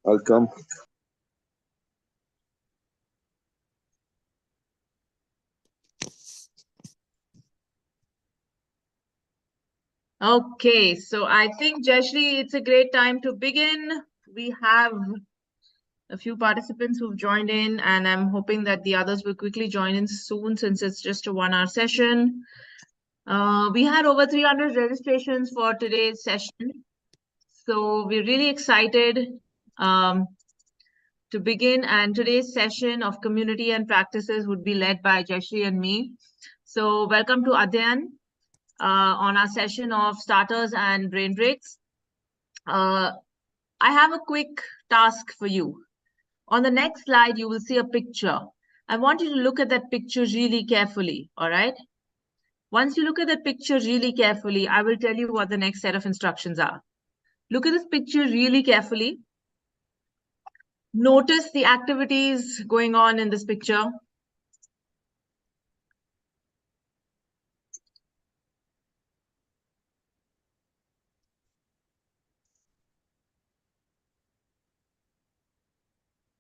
Welcome. Okay, so I think, Jayashree, it's a great time to begin. We have a few participants who've joined in, and I'm hoping that the others will quickly join in soon since it's just a 1 hour session. We had over 300 registrations for today's session. So we're really excited um, to begin. And today's session of community and practices would be led by Jayashree and me. So welcome to Adhyayan on our session of starters and brain breaks. I have a quick task for you. On the next slide, you will see a picture. I want you to look at that picture really carefully, all right? Once you look at that picture really carefully, I will tell you what the next set of instructions are. Look at this picture really carefully. Notice the activities going on in this picture.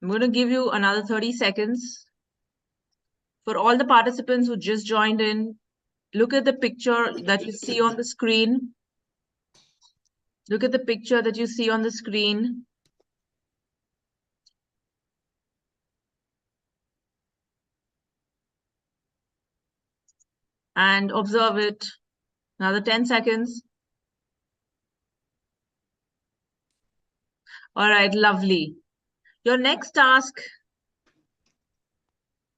I'm going to give you another 30 seconds. For all the participants who just joined in, look at the picture that you see on the screen. Look at the picture that you see on the screen. And observe it. Another 10 seconds. All right, lovely. Your next task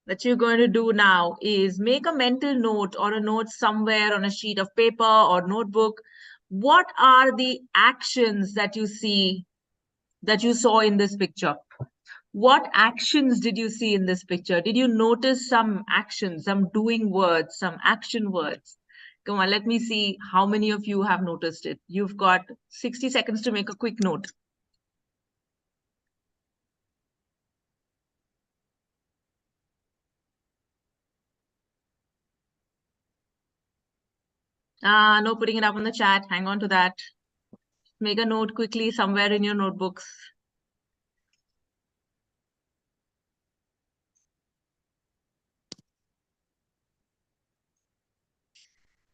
that you're going to do now is make a mental note or a note somewhere on a sheet of paper or notebook. What are the actions that you see, that you saw in this picture? What actions did you see in this picture? Did you notice some actions, some doing words, some action words? Come on, let me see how many of you have noticed it. You've got 60 seconds to make a quick note. No putting it up on the chat. Hang on to that. Make a note quickly somewhere in your notebooks.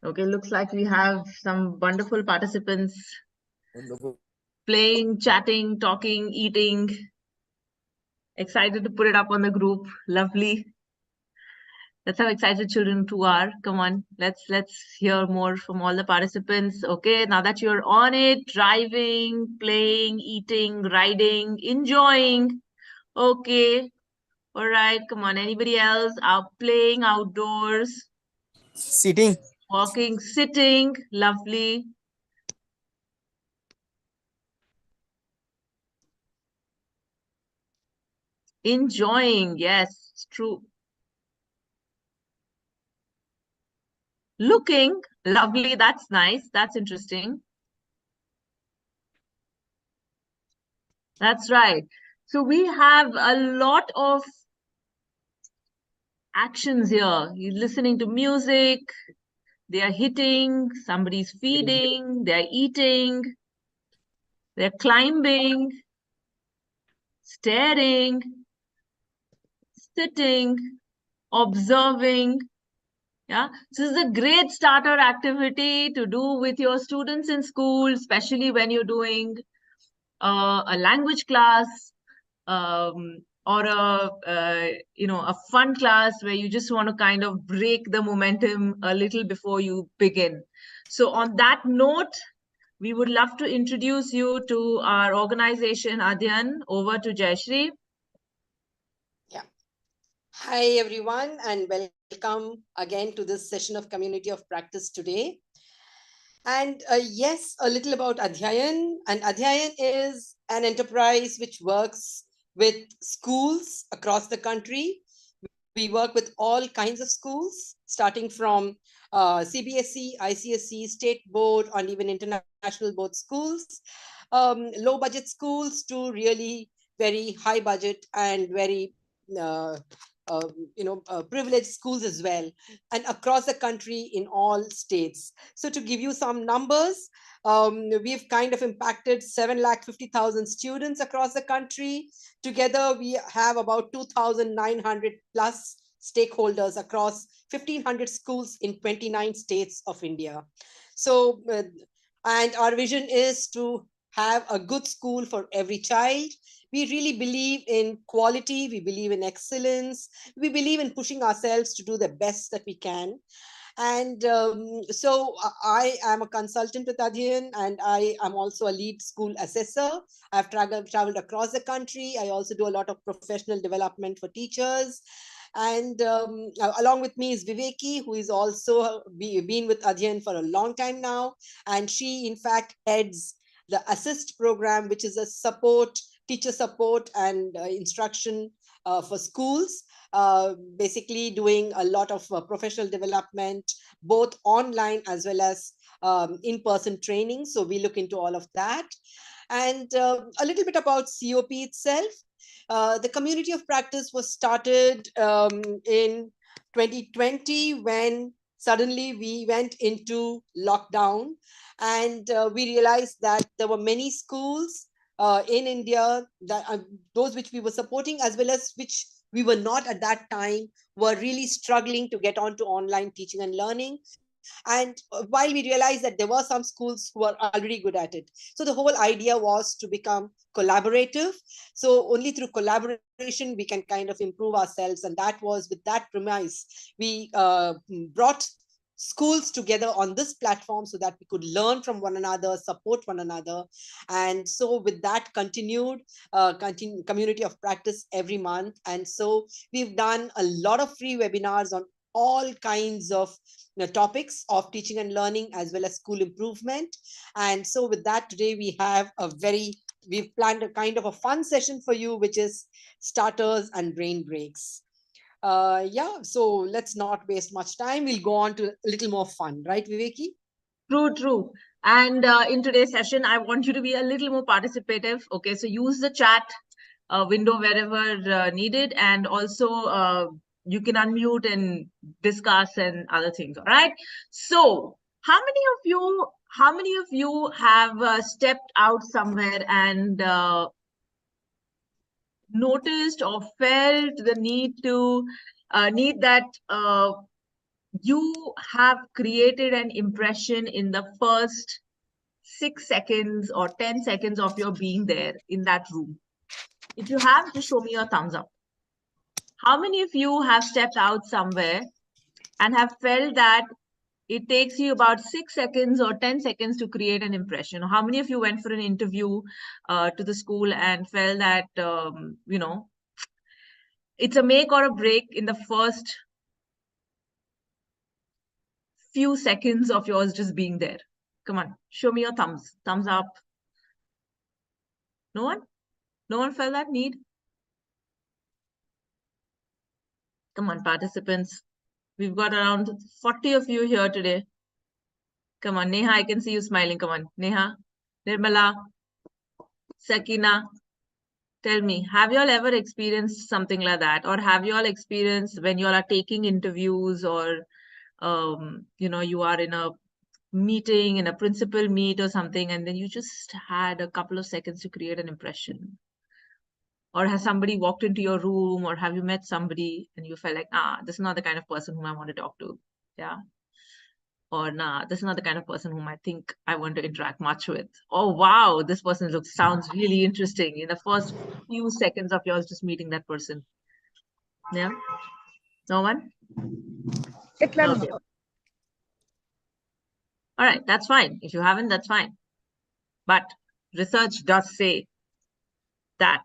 Okay, looks like we have some wonderful participants playing, chatting, talking, eating. Excited to put it up on the group. Lovely. That's how excited children too are. Come on, let's hear more from all the participants. Okay, now that you're on it, driving, playing, eating, riding, enjoying. Okay, all right, come on. Anybody else? Out playing outdoors, Sitting. walking, sitting. Lovely. Enjoying, yes, it's true. Looking, lovely, that's nice, that's interesting. That's right. So we have a lot of actions here. You're listening to music, they are hitting, somebody's feeding, they're eating, they're climbing, staring, sitting, observing. Yeah, so this is a great starter activity to do with your students in school, especially when you're doing a language class or a fun class where you just want to kind of break the momentum a little before you begin. So on that note, we would love to introduce you to our organization, Adhyayan. Over to Jayashree. Yeah. Hi, everyone, and welcome again to this session of Community of Practice today. And yes, a little about Adhyayan. And Adhyayan is an enterprise which works with schools across the country. We work with all kinds of schools, starting from CBSE, ICSE, state board, and even international board schools, low budget schools to really very high budget and very privileged schools as well, and across the country in all states. So to give you some numbers, we've kind of impacted 750,000 students across the country. Together, we have about 2,900 plus stakeholders across 1,500 schools in 29 states of India. So, and our vision is to have a good school for every child. We really believe in quality, we believe in excellence, we believe in pushing ourselves to do the best that we can. And so I am a consultant with Adhyayan, and I am also a lead school assessor. I've traveled across the country. I also do a lot of professional development for teachers. And along with me is Viveki, who is also been with Adhyayan for a long time now. And she, in fact, heads the ASSIST program, which is a teacher support and instruction for schools. Basically doing a lot of professional development, both online as well as in-person training. So we look into all of that. And a little bit about COP itself. The community of practice was started in 2020 when suddenly we went into lockdown, and we realized that there were many schools in India, that those which we were supporting as well as which we were not at that time, were really struggling to get onto online teaching and learning. And while we realized that there were some schools who are already good at it, so the whole idea was to become collaborative. So only through collaboration we can kind of improve ourselves, and that was with that premise we brought schools together on this platform so that we could learn from one another, support one another. And so with that continued community of practice every month. And so we've done a lot of free webinars on all kinds of topics of teaching and learning as well as school improvement. And so with that, today we've planned a kind of a fun session for you, which is starters and brain breaks. So let's not waste much time. We'll go on to a little more fun, right, Viveki? True, true. And in today's session, I want you to be a little more participative. Okay, so use the chat window wherever needed, and also you can unmute and discuss and other things. All right. So, how many of you have stepped out somewhere and noticed or felt the need that you have created an impression in the first 6 seconds or 10 seconds of your being there in that room? If you have, just show me your thumbs up. How many of you have stepped out somewhere and have felt that it takes you about 6 seconds or 10 seconds to create an impression? How many of you went for an interview to the school and felt that, it's a make or a break in the first few seconds of yours just being there? Come on, show me your thumbs up. No one? No one felt that need? Come on, participants. We've got around 40 of you here today. Come on, Neha, I can see you smiling. Come on, Neha, Nirmala, Sakina, tell me, have you all ever experienced something like that? Or have you all experienced when you all are taking interviews, or, you are in a meeting, in a principal meet or something, and then you just had a couple of seconds to create an impression? Or has somebody walked into your room, or have you met somebody and you felt like, this is not the kind of person whom I want to talk to? Yeah. Or nah, this is not the kind of person whom I think I want to interact much with. Oh wow, this person sounds really interesting in the first few seconds of yours just meeting that person. Yeah. No one? Okay. All right, that's fine. If you haven't, that's fine. But research does say that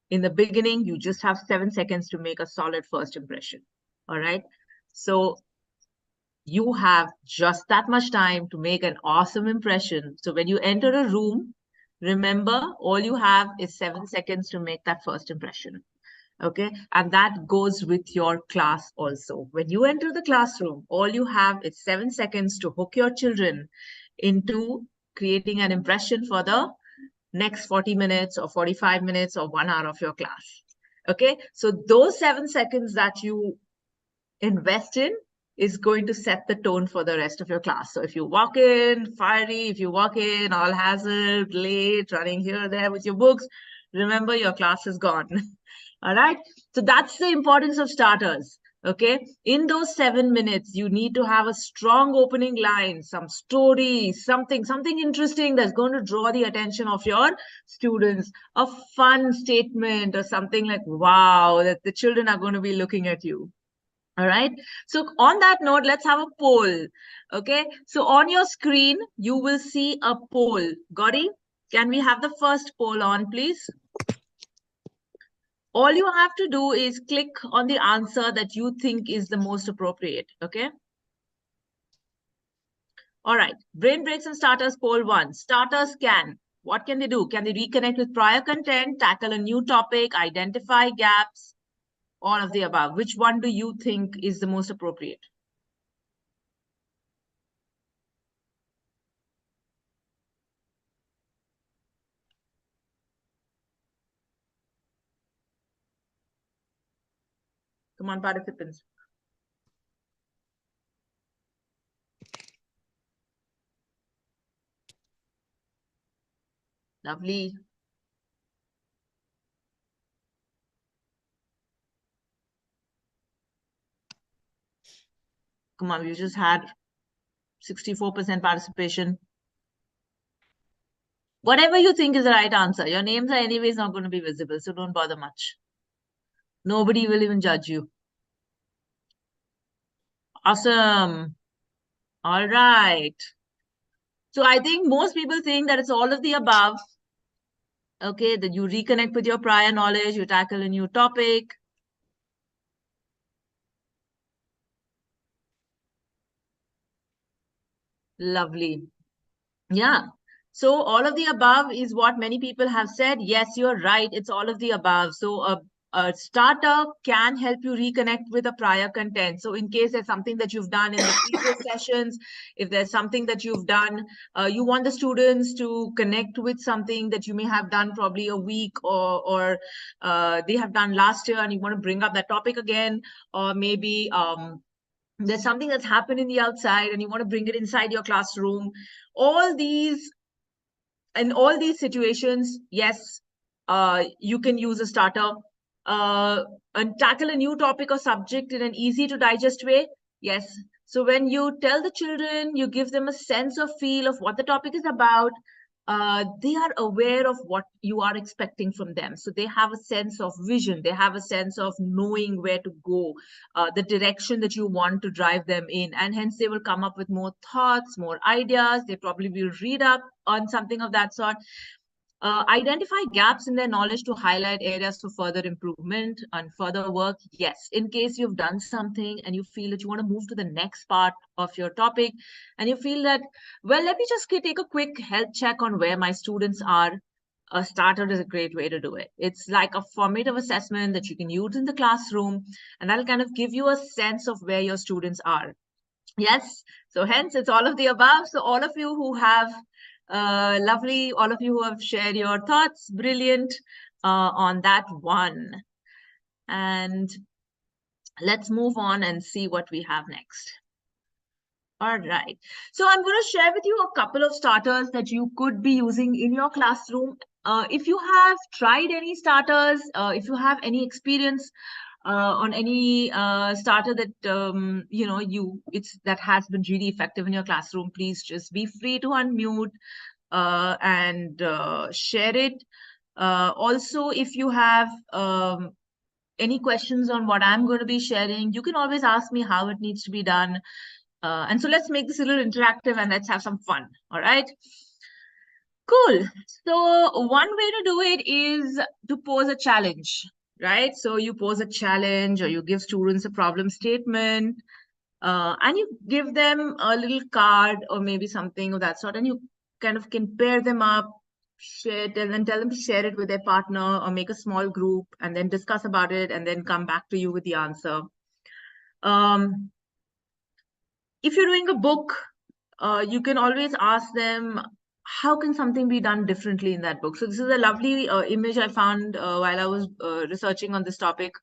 in the beginning, you just have 7 seconds to make a solid first impression. All right. So you have just that much time to make an awesome impression. So when you enter a room, remember, all you have is 7 seconds to make that first impression. Okay. And that goes with your class also. When you enter the classroom, all you have is 7 seconds to hook your children into creating an impression for the next 40 minutes or 45 minutes or 1 hour of your class. Okay, so those 7 seconds that you invest in is going to set the tone for the rest of your class. So if you walk in fiery, if you walk in all hazard, late, running here, there with your books, remember your class is gone. All right. So that's the importance of starters. Okay. In those 7 minutes, you need to have a strong opening line, some story, something interesting that's going to draw the attention of your students, a fun statement or something like, wow, that the children are going to be looking at you. All right. So on that note, let's have a poll. Okay. So on your screen, you will see a poll. Gauri, can we have the first poll on, please? All you have to do is click on the answer that you think is the most appropriate. Okay. All right. Brain breaks and starters poll 1. Starters can. What can they do? Can they reconnect with prior content, tackle a new topic, identify gaps, all of the above? Which one do you think is the most appropriate? Come on, participants. Lovely. Come on, we just had 64% participation. Whatever you think is the right answer. Your names are anyways not going to be visible, so don't bother much. Nobody will even judge you. Awesome. All right. So I think most people think that it's all of the above. Okay, that you reconnect with your prior knowledge, you tackle a new topic. Lovely. Yeah. So all of the above is what many people have said. Yes, you're right. It's all of the above. So a starter can help you reconnect with a prior content. So in case there's something that you've done in the previous sessions, if there's something that you've done, you want the students to connect with something that you may have done probably a week or they have done last year and you want to bring up that topic again, or maybe there's something that's happened in the outside and you want to bring it inside your classroom. All these In all these situations, yes, you can use a starter and tackle a new topic or subject in an easy to digest way. Yes. So when you tell the children, you give them a sense of feel of what the topic is about. They are aware of what you are expecting from them. So they have a sense of vision. They have a sense of knowing where to go, the direction that you want to drive them in. And hence they will come up with more thoughts, more ideas. They probably will read up on something of that sort. Identify gaps in their knowledge to highlight areas for further improvement and further work. Yes, in case you've done something and you feel that you want to move to the next part of your topic and you feel that, well, let me just take a quick health check on where my students are. A starter is a great way to do it. It's like a formative assessment that you can use in the classroom, and that'll kind of give you a sense of where your students are. Yes. So hence it's all of the above. So all of you who have lovely, all of you who have shared your thoughts, brilliant on that one. And let's move on and see what we have next. All right. So I'm going to share with you a couple of starters that you could be using in your classroom. If you have tried any starters, if you have any experience on any starter that that has been really effective in your classroom, please just be free to unmute and share it. Also, if you have any questions on what I'm going to be sharing, you can always ask me how it needs to be done. And so let's make this a little interactive and let's have some fun. All right. Cool. So one way to do it is to pose a challenge, right? So you pose a challenge or you give students a problem statement and you give them a little card or maybe something of that sort, and you kind of can pair them up, share it, and then tell them to share it with their partner or make a small group and then discuss about it and then come back to you with the answer. If you're doing a book, you can always ask them how can something be done differently in that book? So this is a lovely image I found while I was researching on this topic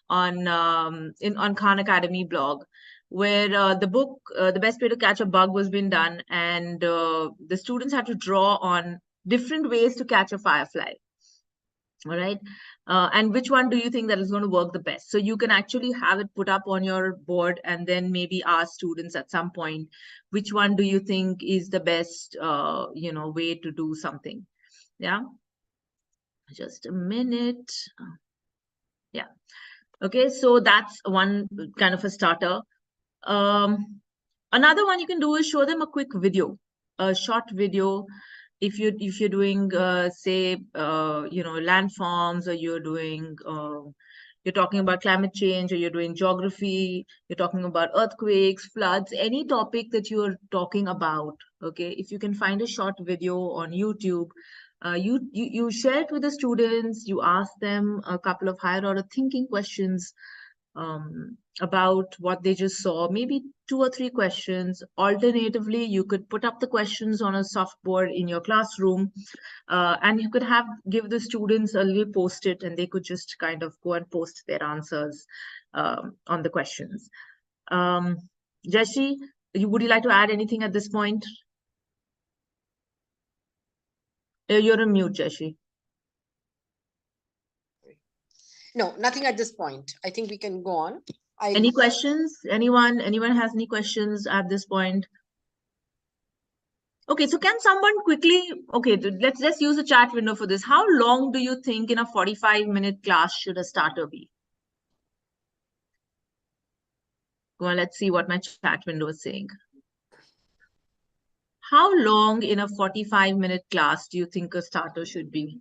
on Khan Academy blog, where the book The Best Way to Catch a Bug was being done, and the students had to draw on different ways to catch a firefly. All right. And which one do you think that is going to work the best? So you can actually have it put up on your board and then maybe ask students at some point, which one do you think is the best, way to do something? Yeah. Just a minute. Yeah. Okay. So that's one kind of a starter. Another one you can do is show them a quick video, a short video. If you're doing say landforms, or you're talking about climate change, or you're doing geography, you're talking about earthquakes, floods, any topic that you're talking about. Okay, if you can find a short video on YouTube, you share it with the students, you ask them a couple of higher order thinking questions about what they just saw, maybe 2 or 3 questions. Alternatively, you could put up the questions on a soft board in your classroom, and you could give the students a little post-it, and they could just kind of go and post their answers on the questions. Jashi, would you like to add anything at this point? You're on mute, Jashi. No, nothing at this point. I think we can go on. Any questions? Anyone has any questions at this point? Okay, so can someone quickly, okay, let's use the chat window for this. How long do you think in a 45-minute class should a starter be? Well, let's see what my chat window is saying. How long in a 45-minute class do you think a starter should be?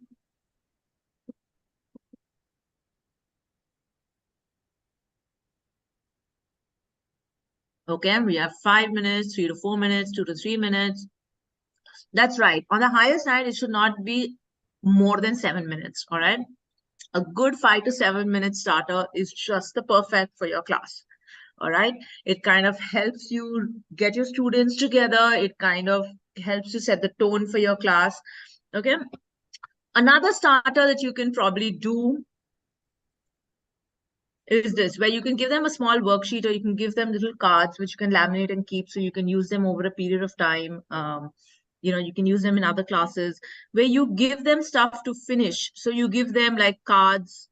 Okay, we have 5 minutes, 3 to 4 minutes, 2 to 3 minutes. That's right. On the higher side, it should not be more than 7 minutes, all right? A good 5 to 7 minute starter is just the perfect for your class. All right. It kind of helps you get your students together. It kind of helps you set the tone for your class. Okay. Another starter that you can probably do is this, where you can give them a small worksheet, or you can give them little cards which you can laminate and keep, so you can use them over a period of time. You can use them in other classes, where you give them stuff to finish. So you give them like cards,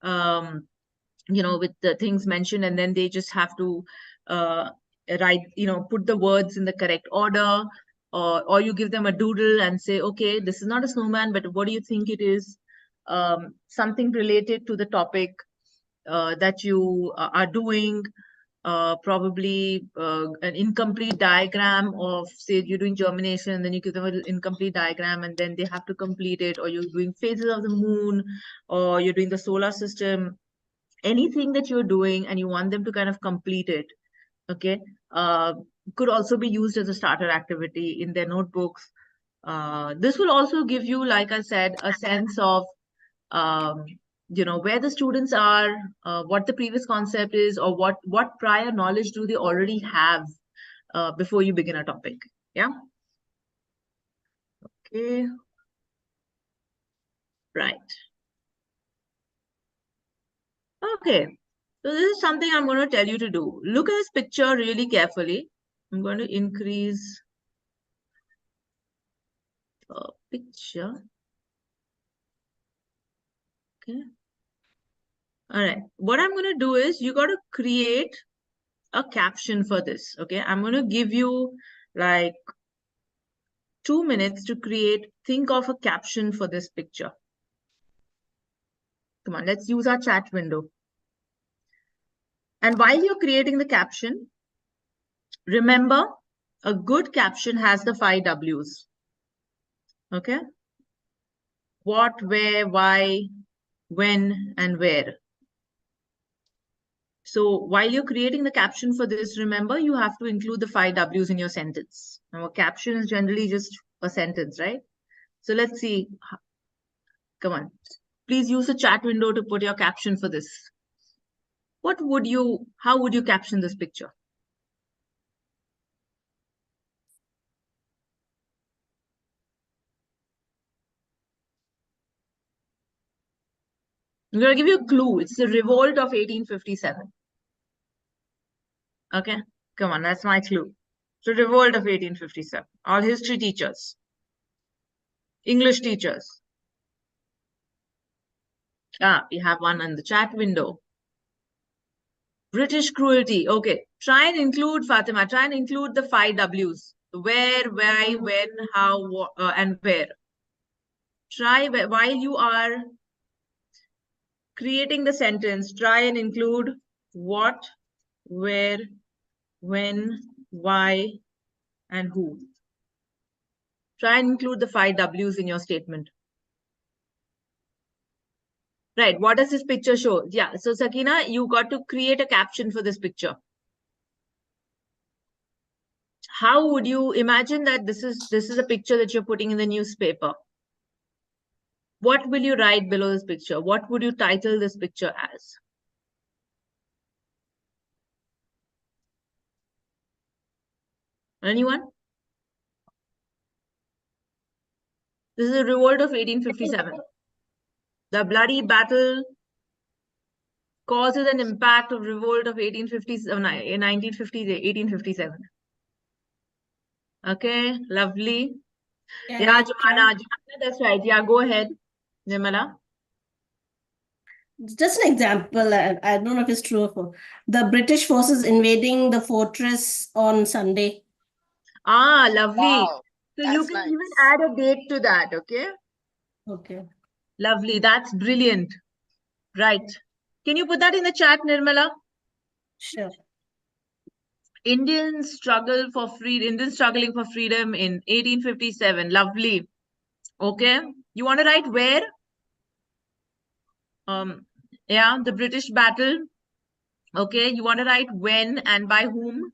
with the things mentioned, and then they just have to write, put the words in the correct order, or you give them a doodle and say, okay, this is not a snowman, but what do you think it is? Something related to the topic that you are doing. Probably an incomplete diagram of, say, you're doing germination, and then you give them an incomplete diagram, and then they have to complete it. Or you're doing phases of the moon, or you're doing the solar system. Anything that you're doing and you want them to kind of complete it, okay, could also be used as a starter activity in their notebooks. This will also give you, like I said, a sense of um, where the students are, what the previous concept is, or what prior knowledge do they already have before you begin a topic. Yeah. Okay. Right. Okay. So this is something I'm going to tell you to do. Look at this picture really carefully. I'm going to increase picture. Okay. All right. What I'm going to do is you got to create a caption for this. Okay. I'm going to give you like 2 minutes to think of a caption for this picture. Come on, let's use our chat window. And while you're creating the caption, remember, a good caption has the 5 W's. Okay. What, where, why, when, and where. So while you're creating the caption for this, remember, you have to include the 5 W's in your sentence. Now, a caption is generally just a sentence, right? So let's see. Come on. Please use the chat window to put your caption for this. How would you caption this picture? I'm going to give you a clue. It's the revolt of 1857. Okay, come on, that's my clue. So revolt of 1857. All history teachers, English teachers. We have one in the chat window. British cruelty. Okay, try and include, Fatima, try and include the 5 W's. Where, why, when, how, and where. Try, while you are creating the sentence, try and include what, where, when, why, and who. Try and include the 5 W's in your statement. Right, what does this picture show? Yeah, so Sakina, you got to create a caption for this picture. How would you imagine that this is a picture that you're putting in the newspaper? What will you write below this picture? What would you title this picture as? Anyone? This is a revolt of 1857. The bloody battle causes an impact of revolt of 1857, 1857. Okay, lovely. Can Yeah, I Joanna, that's right. Yeah, go ahead, Nirmala. just an example, I don't know if it's true or false. The British forces invading the fortress on Sunday. Ah, lovely. Wow, So you that's can nice. even add a date to that, okay? Okay. Lovely, that's brilliant. Right. Can you put that in the chat, Nirmala? Sure. Indians struggling for freedom in 1857. Lovely. Okay. You want to write where? Yeah, the British battle. Okay. You want to write when and by whom?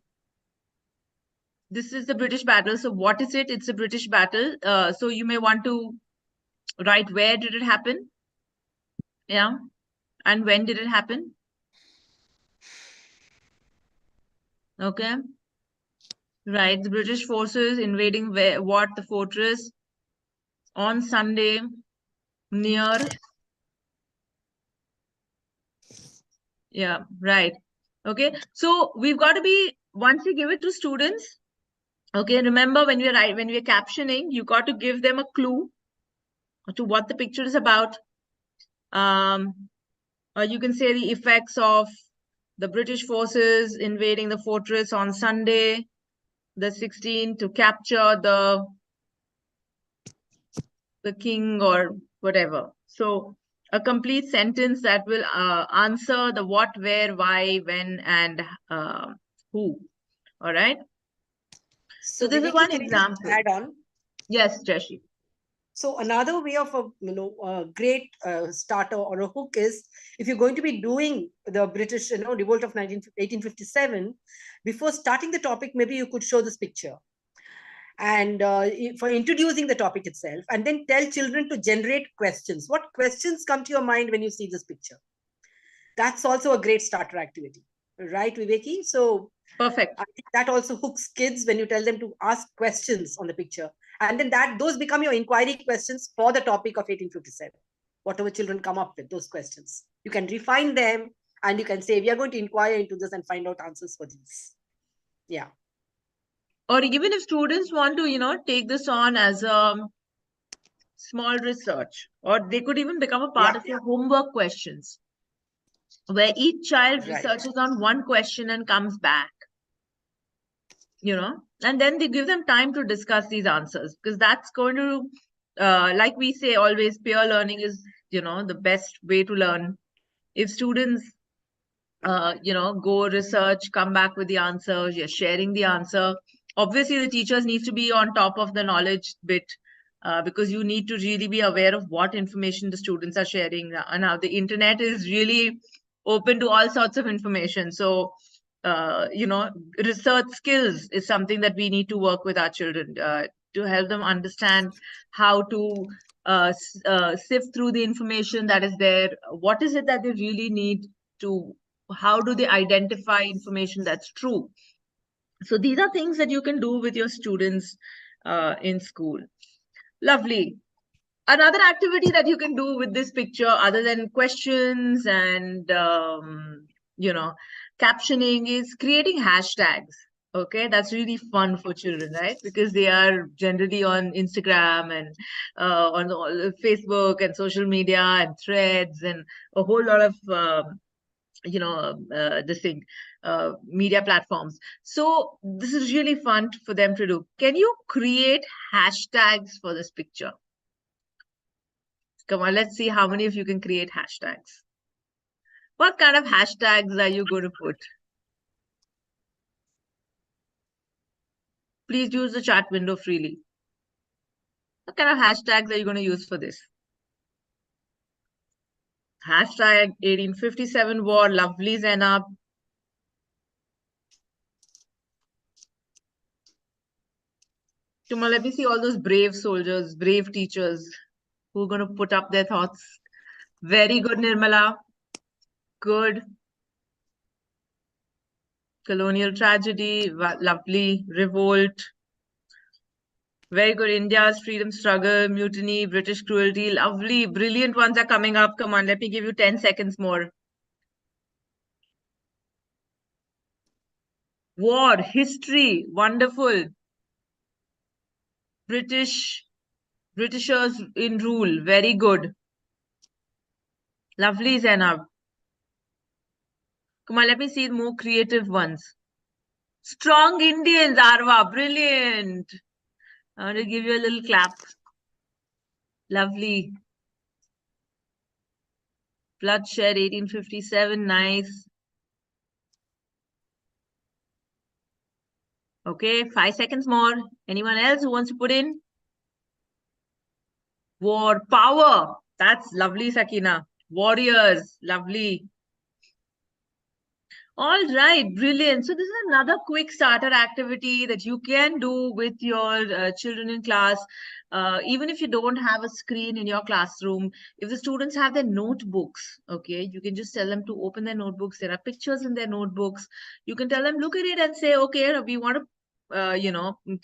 This is the British battle. So what is it? It's a British battle. So you may want to write where did it happen? Yeah. And when did it happen? Okay. Right. The British forces invading what? The fortress on Sunday near. Yeah, right. Okay. So we've got to be, once you give it to students, okay, remember when we're captioning, you got to give them a clue to what the picture is about. Or you can say the effects of the British forces invading the fortress on Sunday, the 16th, to capture the king or whatever. So a complete sentence that will answer the what, where, why, when, and who. All right. So this is Viveki, one can I just example. add on? Yes, Jashi. So another way of a great starter or a hook is, if you're going to be doing the British revolt of 1857, before starting the topic, maybe you could show this picture and for introducing the topic itself, and then tell children to generate questions. What questions come to your mind when you see this picture? That's also a great starter activity, right, Viveki? So Perfect. I think that also hooks kids when you tell them to ask questions on the picture, and then those become your inquiry questions for the topic of 1857. Whatever children come up with, those questions, you can refine them, and you can say, we are going to inquire into this and find out answers for these. Yeah. Or even if students want to, take this on as a small research, or they could even become a part of your homework questions, where each child researches on one question and comes back, and then they give them time to discuss these answers, because that's going to, like we say always, peer learning is, the best way to learn. If students go research, come back with the answer, you're sharing the answer. Obviously, the teachers need to be on top of the knowledge bit, because you need to really be aware of what information the students are sharing. And now the internet is really open to all sorts of information. So, research skills is something that we need to work with our children to help them understand how to sift through the information that is there. What is it that they really need to, how do they identify information that's true? So these are things that you can do with your students in school. Lovely. Another activity that you can do with this picture, other than questions and captioning, is creating hashtags. Okay, that's really fun for children, right? Because they are generally on Instagram and on all Facebook and social media and threads and a whole lot of media platforms. So this is really fun for them to do. Can you create hashtags for this picture? Come on, let's see how many of you can create hashtags. What kind of hashtags are you going to put? Please use the chat window freely. What kind of hashtags are you going to use for this? Hashtag 1857 war, lovely Zainab. Come on, let me see all those brave soldiers, brave teachers who are going to put up their thoughts. Very good, Nirmala. Good. Colonial tragedy, lovely. Revolt. Very good. India's freedom struggle, mutiny, British cruelty, lovely. Brilliant ones are coming up. Come on, let me give you 10 seconds more. War, history, wonderful. Britishers in rule, very good. Lovely, Zainab. Come on, let me see more creative ones. Strong Indians, Arva, brilliant. I want to give you a little clap. Lovely. Bloodshed, 1857, nice. Okay, 5 seconds more. Anyone else who wants to put in? War, power. That's lovely, Sakina. Warriors, lovely. All right, brilliant. So this is another quick starter activity that you can do with your children in class. Even if you don't have a screen in your classroom, if the students have their notebooks, okay, you can just tell them to open their notebooks. There are pictures in their notebooks. You can tell them, look at it and say, okay, we want to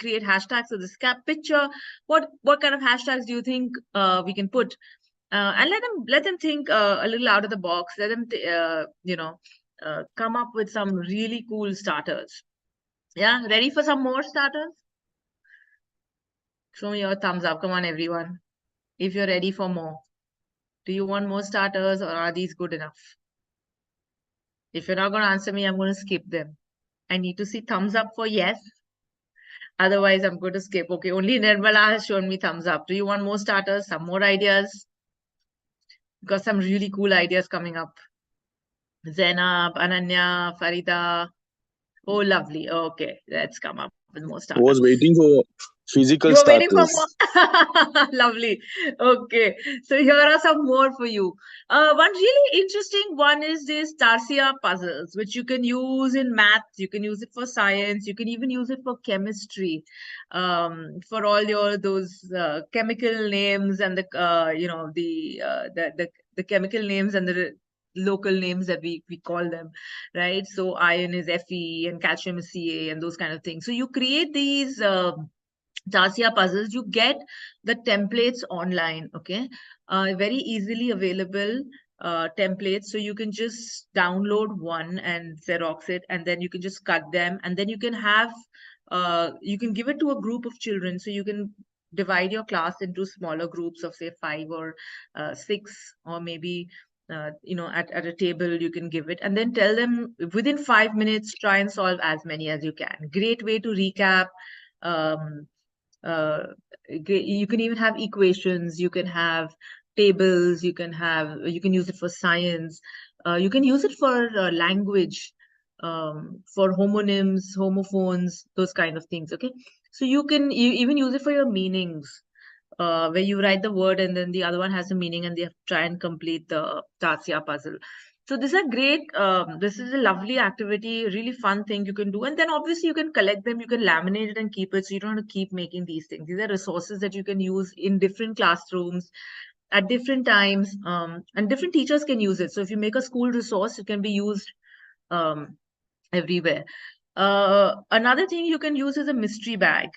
create hashtags for this picture. What kind of hashtags do you think we can put? And let them think a little out of the box. Let them come up with some really cool starters. Yeah, ready for some more starters? Show me your thumbs up. Come on, everyone. If you're ready for more. Do you want more starters, or are these good enough? If you're not going to answer me, I'm going to skip them. I need to see thumbs up for yes. Otherwise, I'm going to skip. Okay, only Nirmala has shown me thumbs up. Do you want more starters? Some more ideas? Got some really cool ideas coming up. Zainab, Ananya, Farida. Oh, lovely. Okay, let's come up with more I starters. was waiting for physical You were waiting for starters. more. Lovely. Okay, so here are some more for you. One really interesting one is this Tarsia puzzles, which you can use in math. You can use it for science. You can even use it for chemistry, for all those chemical names and the chemical names and the local names that we call them, right? So iron is Fe and calcium is Ca and those kind of things. So you create these Tarsia puzzles. You get the templates online, okay? Very easily available templates. So you can just download one and Xerox it, and then you can just cut them, and then you can have, you can give it to a group of children. So you can divide your class into smaller groups of say 5 or 6, or maybe at a table you can give it, and then tell them within 5 minutes, try and solve as many as you can. Great way to recap. You can even have equations, you can have tables, you can use it for science, you can use it for language, for homonyms, homophones, those kind of things. Okay, so you even use it for your meanings, where you write the word and then the other one has a meaning, and they have to try and complete the Tarsia puzzle. So these are great. This is a lovely activity, really fun thing you can do. And then obviously you can collect them, you can laminate it and keep it. So you don't have to keep making these things. These are resources that you can use in different classrooms at different times, and different teachers can use it. So if you make a school resource, it can be used everywhere. Another thing you can use is a mystery bag.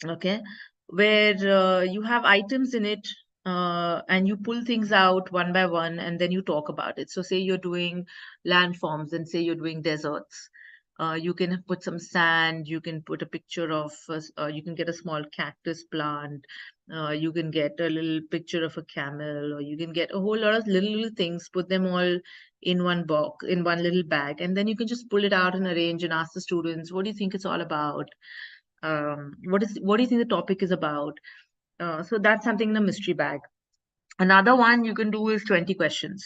Okay, where you have items in it, and you pull things out one by one, and then you talk about it. So say you're doing landforms, and say you're doing deserts. You can put some sand, you can put a picture of, you can get a small cactus plant, you can get a little picture of a camel, or you can get a whole lot of little things, put them all in one box, in one little bag, and then you can just pull it out and arrange and ask the students, what do you think it's all about? What do you think the topic is about? So that's something in a mystery bag. Another one you can do is 20 questions.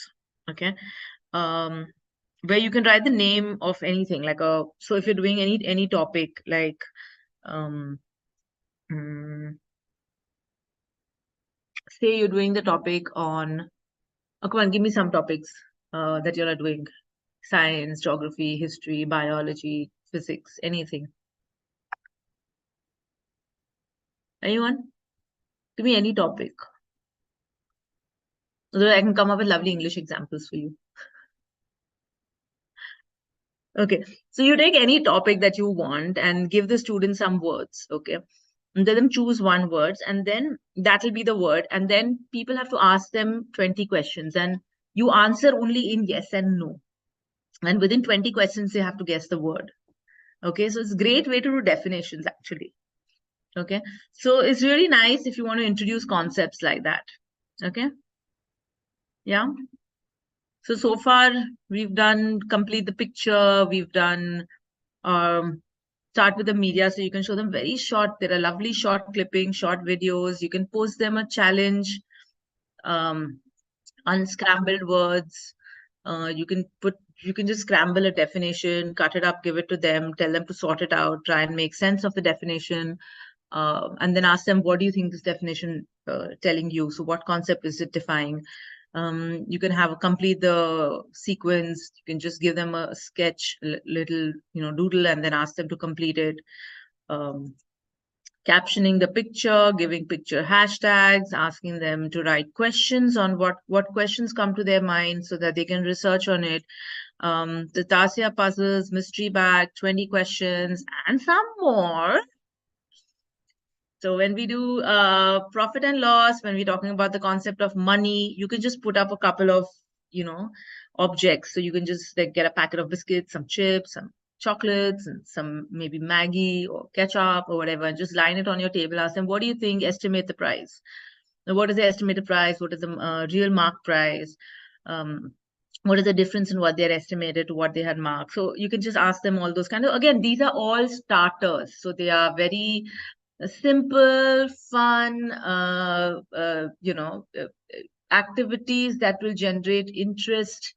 Okay. Where you can write the name of anything, like so if you're doing any topic, like say you're doing the topic on, oh, come on, give me some topics that you are doing. Science, geography, history, biology, physics, anything. Anyone? Give me any topic. So I can come up with lovely English examples for you. Okay, so you take any topic that you want and give the students some words, okay? And let them choose one word, and then that will be the word. And then people have to ask them 20 questions, and you answer only in yes and no. And within 20 questions, they have to guess the word. Okay, so it's a great way to do definitions, actually. Okay, so it's really nice if you want to introduce concepts like that. Okay, yeah. So far we've done complete the picture, we've done start with the media, so you can show them very short, there are lovely short clippings, short videos, you can post them a challenge, unscrambled words, you can just scramble a definition, cut it up, give it to them, tell them to sort it out, try and make sense of the definition, and then ask them, what do you think this definition telling you? So what concept is it defying? You can have complete the sequence. You can just give them a sketch, little, doodle, and then ask them to complete it. Captioning the picture, giving picture hashtags, asking them to write questions on what questions come to their mind so that they can research on it. The Tasya puzzles, mystery bag, 20 questions, and some more. So when we do profit and loss, when we're talking about the concept of money, you can just put up a couple of, objects. So you can just like get a packet of biscuits, some chips, some chocolates, and some maybe Maggie or ketchup or whatever, and just line it on your table. Ask them, what do you think? Estimate the price. Now, what is the estimated price? What is the real mark price? What is the difference in what they're estimated to what they had marked? So you can just ask them all those kind of, again, these are all starters. So they are very simple, fun, activities that will generate interest,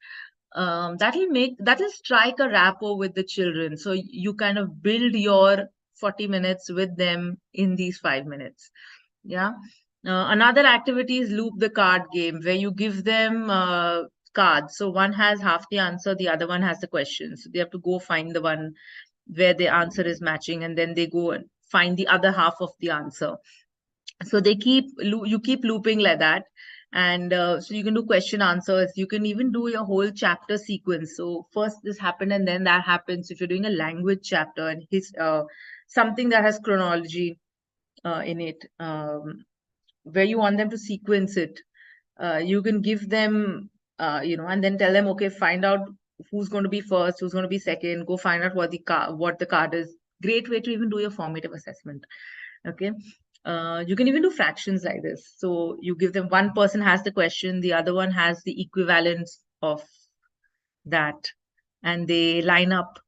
that will strike a rapport with the children. So you kind of build your 40 minutes with them in these 5 minutes. Yeah. Another activity is loop the card game, where you give them cards. So one has half the answer, the other one has the question. So they have to go find the one where the answer is matching, and then they go and find the other half of the answer. So you keep looping like that. And so you can do question answers. You can even do your whole chapter sequence. So first this happened and then that happens. If you're doing a language chapter and something that has chronology in it, where you want them to sequence it, you can give them, and then tell them, okay, find out who's going to be first, who's going to be second, go find out what the card is. Great way to even do your formative assessment. Okay. You can even do fractions like this. So you give them, one person has the question, the other one has the equivalence of that, and they line up,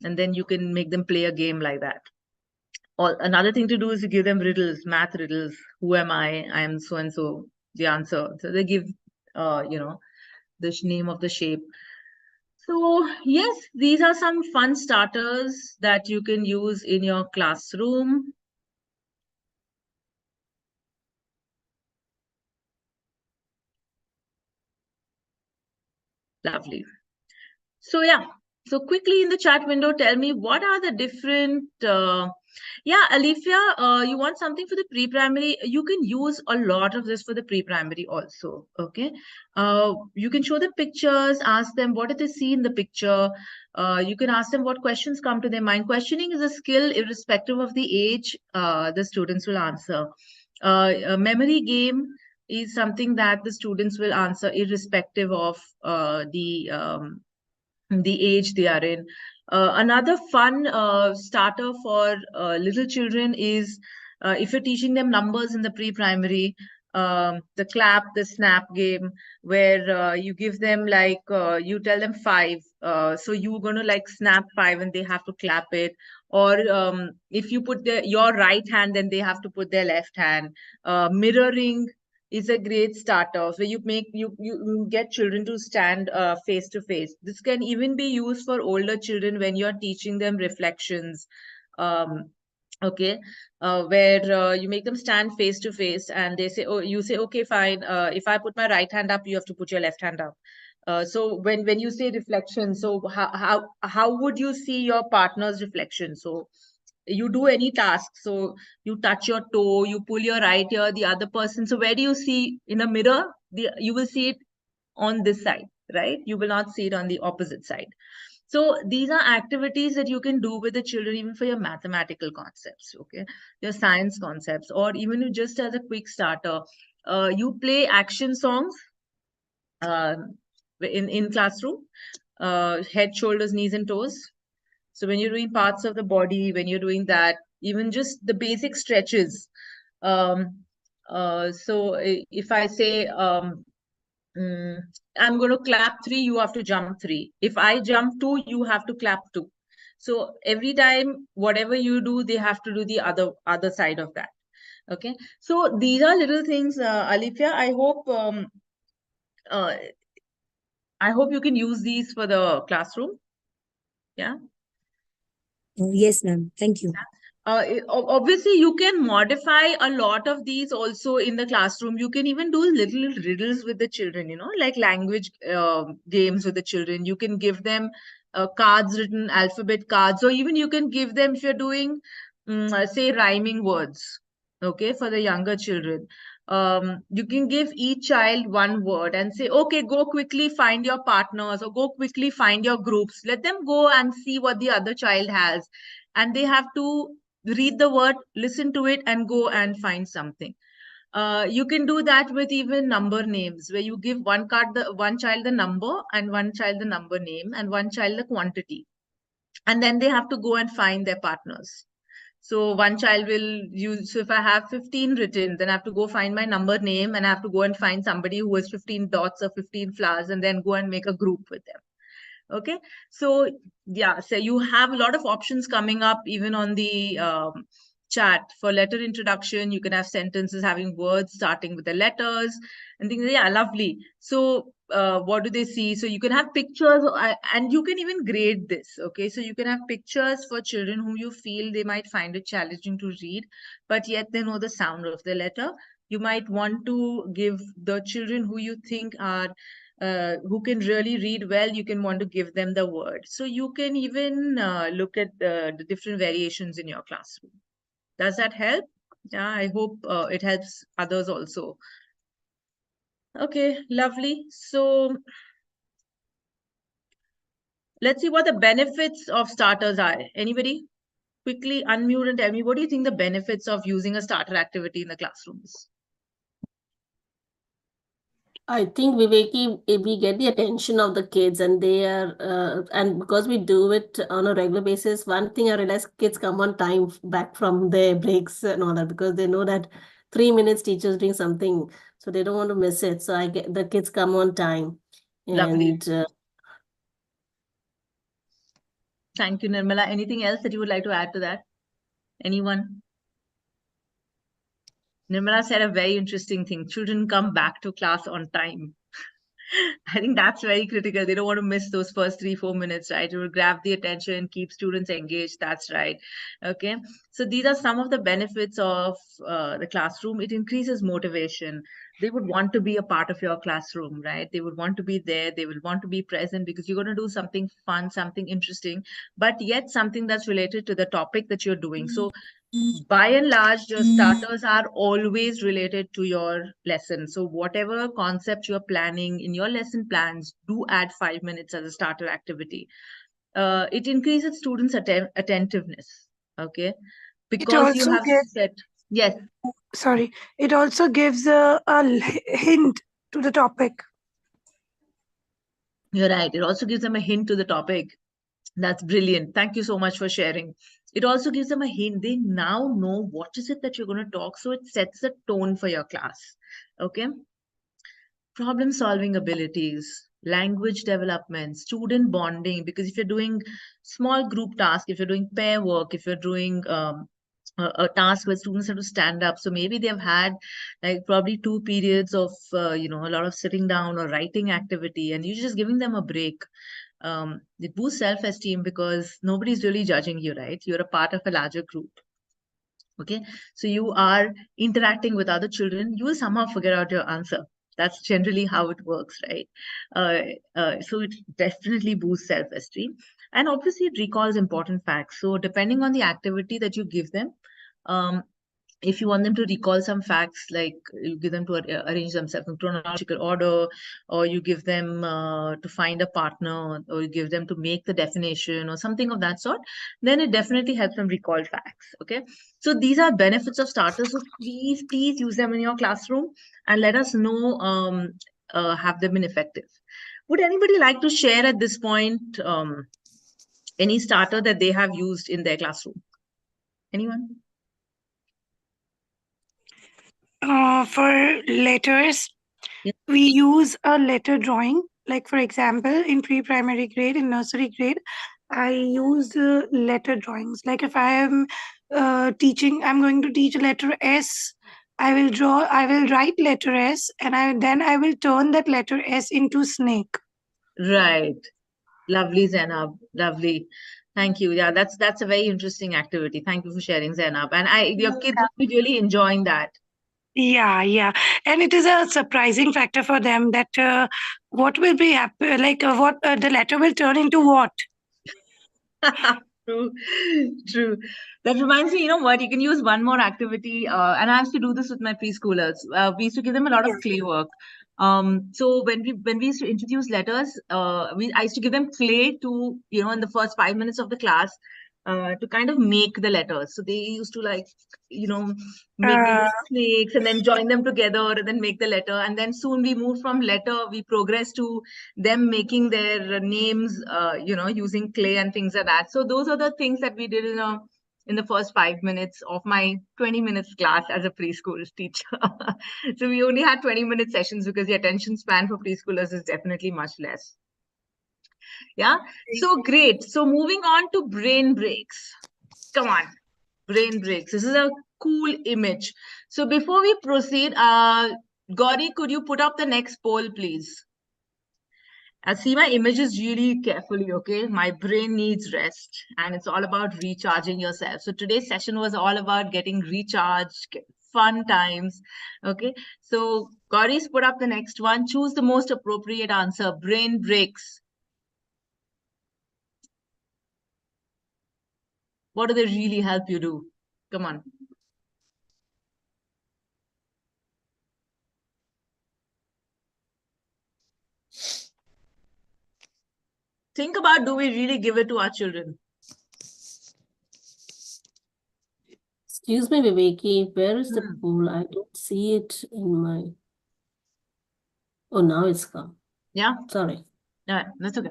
and then you can make them play a game like that. Or another thing to do is to give them riddles, math riddles. Who am I? I am so and so. The answer. So they give, the name of the shape. So yes, these are some fun starters that you can use in your classroom. Lovely. So yeah, so quickly in the chat window, tell me what are the different Yeah, Alifia, you want something for the pre-primary? You can use a lot of this for the pre-primary also. Okay. You can show them pictures, ask them what did they see in the picture. You can ask them what questions come to their mind. Questioning is a skill irrespective of the age the students will answer. A memory game is something that the students will answer irrespective of the age they are in. Another fun starter for little children is if you're teaching them numbers in the pre-primary, the clap, the snap game, where you give them like, you tell them 5. So you're going to like snap 5 and they have to clap it. Or if you put your right hand, then they have to put their left hand. Mirroring is a great starter. So you get children to stand face to face. This can even be used for older children when you're teaching them reflections. Okay, where you make them stand face to face and they say, oh, you say, okay, fine. If I put my right hand up, you have to put your left hand up. So when you say reflection, so how would you see your partner's reflection? So you do any task, so you touch your toe, you pull your right ear, the other person, so where do you see in a mirror? You will see it on this side, right? You will not see it on the opposite side. So these are activities that you can do with the children, even for your mathematical concepts, okay, your science concepts, or even just as a quick starter, you play action songs in classroom, head, shoulders, knees and toes. So when you're doing parts of the body, when you're doing that, even just the basic stretches. If I say, I'm going to clap 3, you have to jump 3. If I jump 2, you have to clap 2. So every time, whatever you do, they have to do the other side of that. Okay. So these are little things, Alifia. I hope you can use these for the classroom. Yeah. Yes, ma'am. Thank you. Obviously, you can modify a lot of these also in the classroom. You can even do little riddles with the children, like language games with the children. You can give them cards, written alphabet cards, or even you can give them, if you're doing, say, rhyming words, okay, for the younger children. You can give each child one word and say, okay, go quickly find your partners or go quickly find your groups. Let them go and see what the other child has. And they have to read the word, listen to it, and go and find something. You can do that with even number names, where you give one child the number, and one child the number name, and one child the quantity. And then they have to go and find their partners. So one child will use, so if I have 15 written, then I have to go find my number name, and I have to go and find somebody who has 15 dots or 15 flowers, and then go and make a group with them. Okay, so yeah, so you have a lot of options coming up even on the chat. For letter introduction, you can have sentences having words starting with the letters and things. Yeah, lovely. So what do they see? So you can have pictures, and you can even grade this. Okay, so you can have pictures for children whom you feel they might find it challenging to read, but yet they know the sound of the letter. You might want to give the children who you think are who can really read well, you can want to give them the word. So you can even look at the different variations in your classroom. Does that help? Yeah, I hope it helps others also. Okay, lovely. So let's see what the benefits of starters are. Anybody? Quickly unmute and tell me, what do you think the benefits of using a starter activity in the classrooms? I think, Viveki, if we get the attention of the kids and they are, and because we do it on a regular basis, one thing I realize, kids come on time back from their breaks and all that, because they know that 3 minutes teacher's doing something, so they don't want to miss it. So I get the kids come on time. Lovely. And Thank you, Nirmala. Anything else that you would like to add to that? Anyone? Nirmala said a very interesting thing. Children come back to class on time. I think that's very critical. They don't want to miss those first 3-4 minutes, right? It will grab the attention, keep students engaged. That's right. Okay. So these are some of the benefits of the classroom. It increases motivation. They would want to be a part of your classroom, right? They would want to be there. They will want to be present because you're going to do something fun, something interesting, but yet something that's related to the topic that you're doing. So by and large, your starters are always related to your lesson. So whatever concept you're planning in your lesson plans, do add 5 minutes as a starter activity. It increases students' attentiveness. Okay, because you also have gives, set. Yes, sorry, it also gives a hint to the topic. you're right. It also gives them a hint to the topic. That's brilliant. Thank you so much for sharing. It also gives them a hint. They now know what is it that you're going to talk. So it sets a tone for your class. Okay. Problem solving abilities, language development, student bonding. Because if you're doing small group tasks, if you're doing pair work, if you're doing a task where students have to stand up, so maybe they've had like probably 2 periods of a lot of sitting down or writing activity, and you're just giving them a break. It boosts self-esteem because nobody's really judging you, right? You're a part of a larger group. Okay, so you are interacting with other children, you will somehow figure out your answer. That's generally how it works, right? So it definitely boosts self-esteem, and obviously it recalls important facts. So depending on the activity that you give them, if you want them to recall some facts, like you give them to arrange themselves in chronological order, or you give them to find a partner, or you give them to make the definition or something of that sort, then it definitely helps them recall facts. Okay, so these are benefits of starters. So please use them in your classroom and let us know, have they been effective? Would anybody like to share at this point any starter that they have used in their classroom? Anyone? For letters, Yes. we use a letter drawing. Like for example, in pre-primary grade, in nursery grade, I use letter drawings. Like if I am I'm going to teach letter S. I will write letter S, and I will turn that letter S into snake. Right. Lovely, Zainab. Lovely. Thank you. Yeah, that's a very interesting activity. Thank you for sharing, Zainab. And your kids will be really enjoying that. Yeah. And it is a surprising factor for them that what will be happen, like what the letter will turn into what. True, true. That reminds me, you know what? You can use one more activity, and I used to do this with my preschoolers. We used to give them a lot of clay work. So when we used to introduce letters, I used to give them clay to, in the first 5 minutes of the class, to kind of make the letters. So they used to make the Uh, snakes and then join them together and then make the letter. And then soon we moved from letter, we progressed to them making their names, using clay and things like that. So those are the things that we did in the first 5 minutes of my 20 minutes class as a preschool teacher. So we only had 20-minute sessions because the attention span for preschoolers is definitely much less. Yeah. So great. So moving on to brain breaks. Come on, brain breaks. This is a cool image. So before we proceed, Gauri, could you put up the next poll, please? I see my images really carefully, okay? My brain needs rest, and it's all about recharging yourself. So today's session was all about getting recharged, fun times, okay? So Gauri's put up the next one. Choose the most appropriate answer. Brain breaks. What do they really help you do? Come on. Think about, do we really give it to our children? Excuse me, Viveki, where is the Hmm. pool? I don't see it in my. Oh, now it's come. Yeah, Sorry. yeah, that's okay.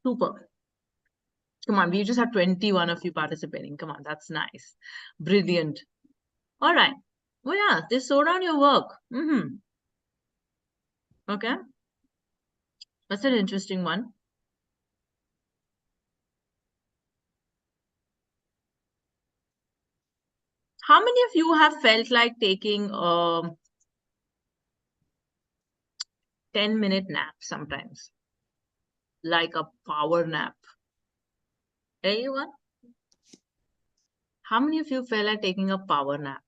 Super. Come on, we just have 21 of you participating. Come on, that's nice. Brilliant. All right. Well, yeah, just slow down your work. Okay. That's an interesting one. How many of you have felt like taking a 10-minute nap sometimes? Like a power nap? Anyone? How many of you felt like taking a power nap?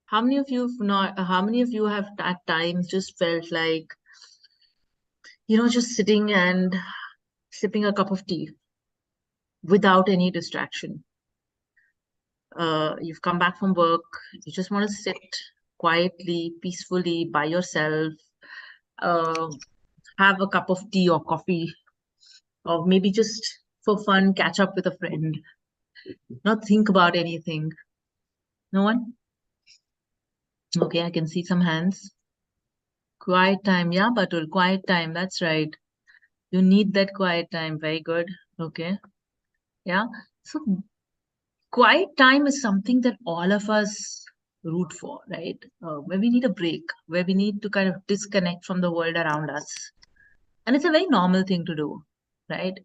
How many of you have at times just felt like, just sitting and sipping a cup of tea without any distraction? You've come back from work, you just want to sit quietly, peacefully by yourself, have a cup of tea or coffee, or maybe just for fun, catch up with a friend, not think about anything. No one? Okay, I can see some hands. Quiet time. Yeah, Batul, quiet time. That's right. You need that quiet time. Very good. Okay. Yeah. So quiet time is something that all of us root for, right? Where we need a break, where we need to kind of disconnect from the world around us. And it's a very normal thing to do, right?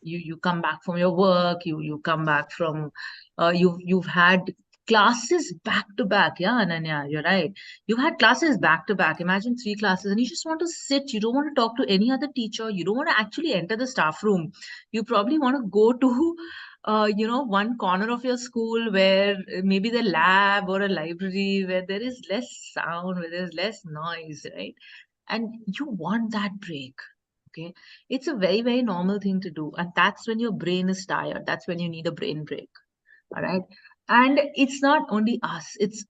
You come back from your work, you come back from, you've had classes back to back. Yeah, Ananya, you're right. You've had classes back to back. Imagine 3 classes, and you just want to sit. You don't want to talk to any other teacher. You don't want to actually enter the staff room. You probably want to go to, one corner of your school where maybe the lab or a library where there is less sound, where there's less noise, right? And you want that break. Okay, it's a very, very normal thing to do. And that's when your brain is tired. That's when you need a brain break. All right. And it's not only us, it's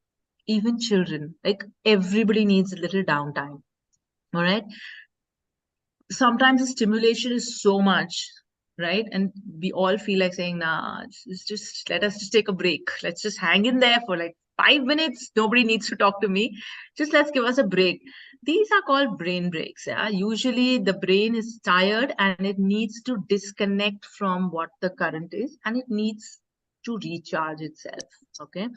even children. Like everybody needs a little downtime. All right. Sometimes the stimulation is so much, right? And we all feel like saying, nah, just let us just take a break. Let's just hang in there for like 5 minutes. Nobody needs to talk to me. Just let's give us a break. These are called brain breaks. Yeah? Usually the brain is tired and it needs to disconnect from what the current is, and it needs to recharge itself. Okay.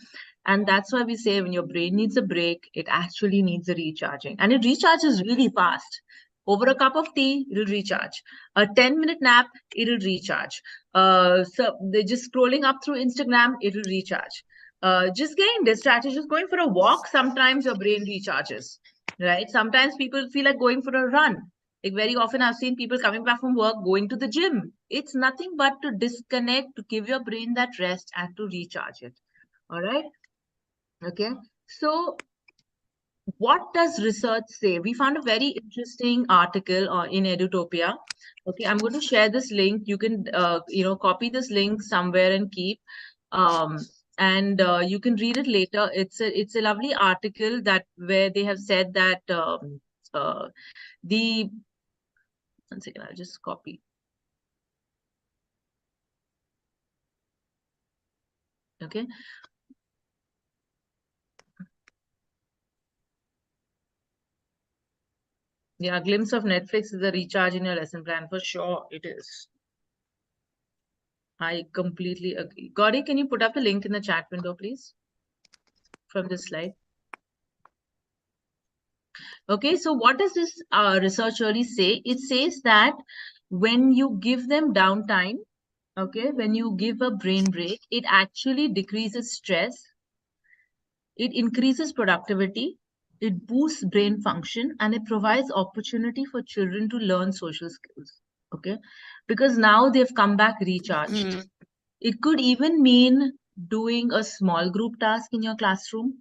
And that's why we say when your brain needs a break, it actually needs a recharging, and it recharges really fast. Over a cup of tea, it'll recharge. A 10-minute nap, it'll recharge. So they're just scrolling up through Instagram, it'll recharge. Just getting distracted, just going for a walk, sometimes your brain recharges, right? Sometimes people feel like going for a run. Like very often I've seen people coming back from work, going to the gym. It's nothing but to disconnect, to give your brain that rest and to recharge it. All right. Okay. So what does research say? We found a very interesting article in Edutopia. Okay, I'm going to share this link. You can, copy this link somewhere and keep. And you can read it later. It's a lovely article that where they have said that one second, I'll just copy. Okay. Yeah, a glimpse of Netflix is a recharge in your lesson plan. For sure, it is. I completely agree. Gauri, can you put up the link in the chat window, please? From this slide. Okay, so what does this research really say? It says that when you give them downtime, okay, when you give a brain break, it actually decreases stress, it increases productivity, it boosts brain function, and it provides opportunity for children to learn social skills. Okay, because now they've come back recharged. It could even mean doing a small group task in your classroom.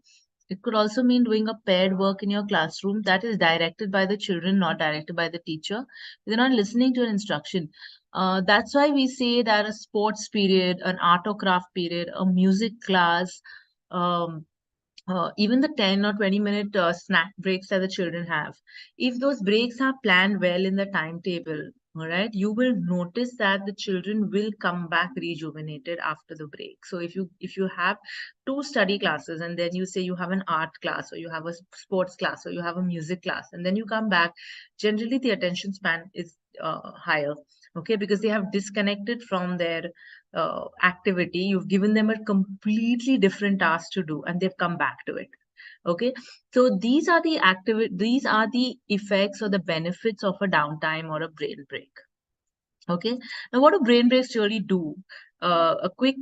It could also mean doing a paired work in your classroom that is directed by the children, not directed by the teacher. They're not listening to an instruction. That's why we say that a sports period, an art or craft period, a music class, even the 10 or 20-minute snack breaks that the children have, if those breaks are planned well in the timetable, all right, you will notice that the children will come back rejuvenated after the break. So if you have 2 study classes and then you say you have an art class or you have a sports class or you have a music class and then you come back, generally the attention span is higher. Okay, because they have disconnected from their activity. You've given them a completely different task to do and they've come back to it. Okay, so these are the effects or the benefits of a downtime or a brain break. Okay, now what do brain breaks really do? a quick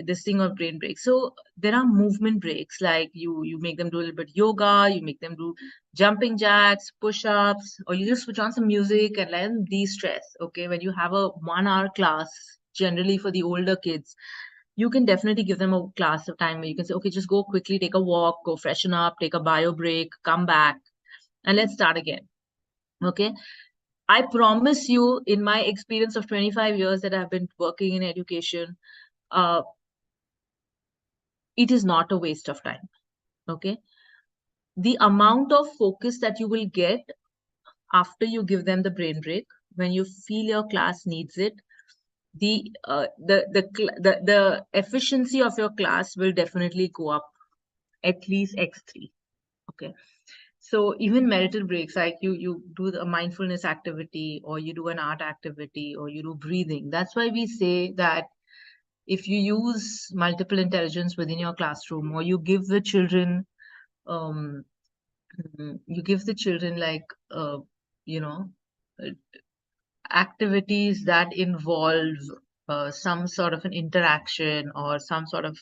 this thing of brain break. So there are movement breaks, like you make them do a little bit yoga, you make them do jumping jacks, push-ups, or you just switch on some music and let them de-stress. Okay, when you have a 1 hour class, generally for the older kids, you can definitely give them a class of time where you can say, okay, just go quickly, take a walk, go freshen up, take a bio break, come back, and let's start again. Okay. I promise you, in my experience of 25 years that I've been working in education, it is not a waste of time. Okay. The amount of focus that you will get after you give them the brain break, when you feel your class needs it, the efficiency of your class will definitely go up at least X3. Okay. So even marital breaks, like you do a mindfulness activity, or you do an art activity, or you do breathing. That's why we say that if you use multiple intelligence within your classroom, or you give the children, like, activities that involve some sort of an interaction or some sort of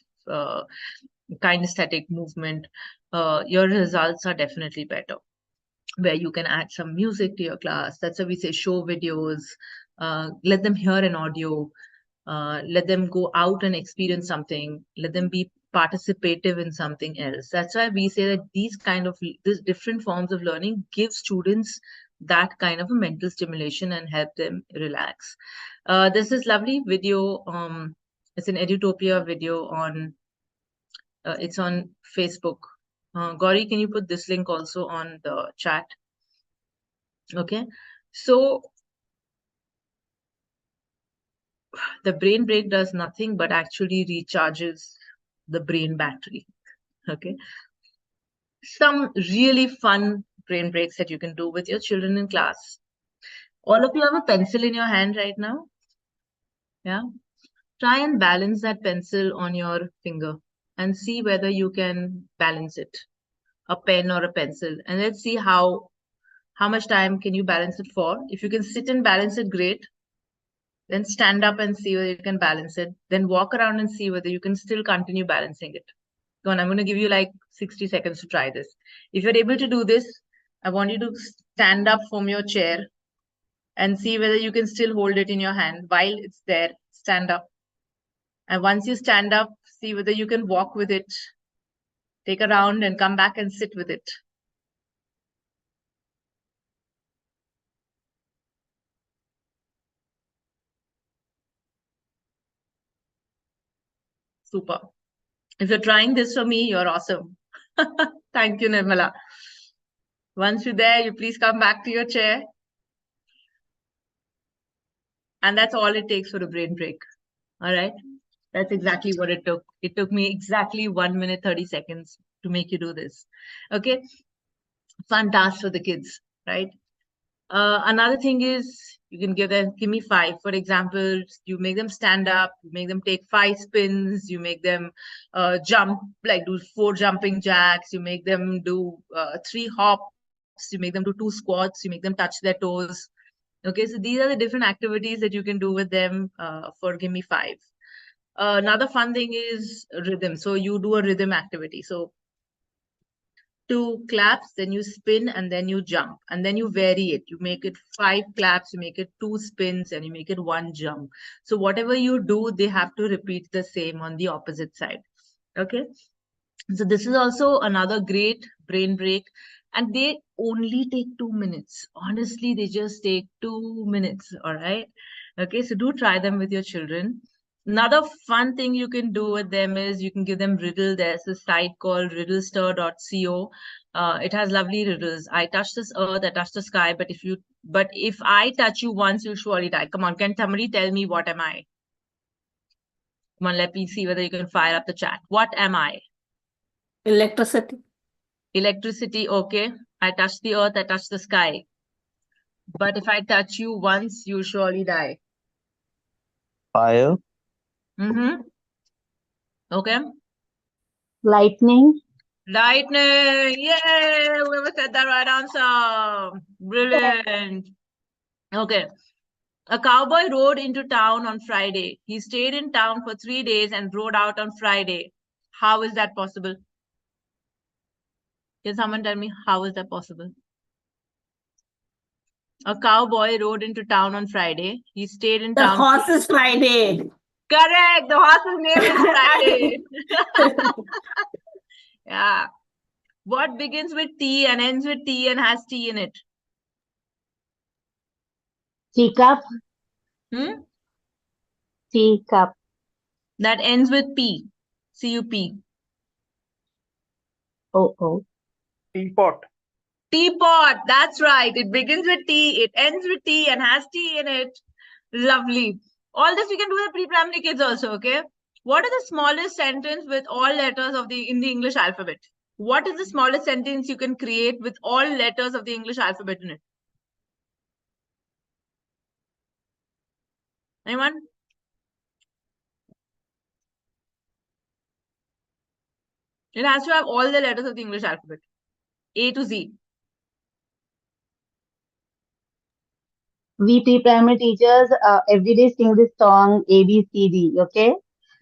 kinesthetic movement, your results are definitely better. Where you can add some music to your class. That's why we say show videos, let them hear an audio, let them go out and experience something, let them be participative in something else. That's why we say that these different forms of learning give students that kind of a mental stimulation and help them relax. There's this lovely video, it's an Edutopia video on, it's on Facebook. Gauri, can you put this link also on the chat? Okay, so the brain break does nothing but actually recharges the brain battery. Okay, some really fun brain breaks that you can do with your children in class. All of you have a pencil in your hand right now. Yeah, try and balance that pencil on your finger and see whether you can balance it, a pen or a pencil, and let's see how much time can you balance it for. If you can sit and balance it, great. Then stand up and see whether you can balance it. Then walk around and see whether you can still continue balancing it. Go on, I'm going to give you like 60 seconds to try this. If you're able to do this, I want you to stand up from your chair and see whether you can still hold it in your hand while it's there. Stand up. And once you stand up, see whether you can walk with it, take a round and come back and sit with it. Super. If you're trying this for me, you're awesome. Thank you, Nirmala. Once you're there, you please come back to your chair. And that's all it takes for a brain break. All right. That's exactly what it took. It took me exactly 1 minute, 30 seconds to make you do this. Okay. Fun task for the kids, right? Another thing is you can give me 5. For example, you make them stand up, you make them take 5 spins, you make them jump, like do 4 jumping jacks, you make them do 3 hops, you make them do 2 squats, you make them touch their toes. Okay, so these are the different activities that you can do with them for Give Me 5. Another fun thing is rhythm. So you do a rhythm activity. So 2 claps, then you spin, and then you jump, and then you vary it. You make it 5 claps, you make it 2 spins, and you make it 1 jump. So whatever you do, they have to repeat the same on the opposite side. Okay. So this is also another great brain break. And they only take 2 minutes. Honestly, they just take 2 minutes. All right. Okay. So do try them with your children. Another fun thing you can do with them is you can give them riddle. There's a site called riddlester.co. It has lovely riddles. I touch this earth, I touch the sky, but if I touch you once, you'll surely die. Come on, can somebody tell me what am I? Come on, let me see whether you can fire up the chat. What am I? Electricity. Electricity, okay. I touch the earth, I touch the sky. But if I touch you once, you'll surely die. Fire. Mm-hmm. Okay. Lightning. Lightning! Yay! Whoever said the right answer. Brilliant. Okay. A cowboy rode into town on Friday. He stayed in town for 3 days and rode out on Friday. How is that possible? Can someone tell me how is that possible? A cowboy rode into town on Friday. He stayed in The town. horse is Friday. Correct. The horse's name is Friday. Yeah. What begins with T and ends with T and has T in it? Teacup. Hmm? Teacup. That ends with P. C-U-P. Oh. Teapot. Teapot. That's right. It begins with T. It ends with T and has T in it. Lovely. All this we can do with pre-primary kids also, okay? What is the smallest sentence with all letters of in the English alphabet? What is the smallest sentence you can create with all letters of the English alphabet in it? Anyone? It has to have all the letters of the English alphabet. A to Z. We pre-primary teachers every day sing this song A B C D. Okay,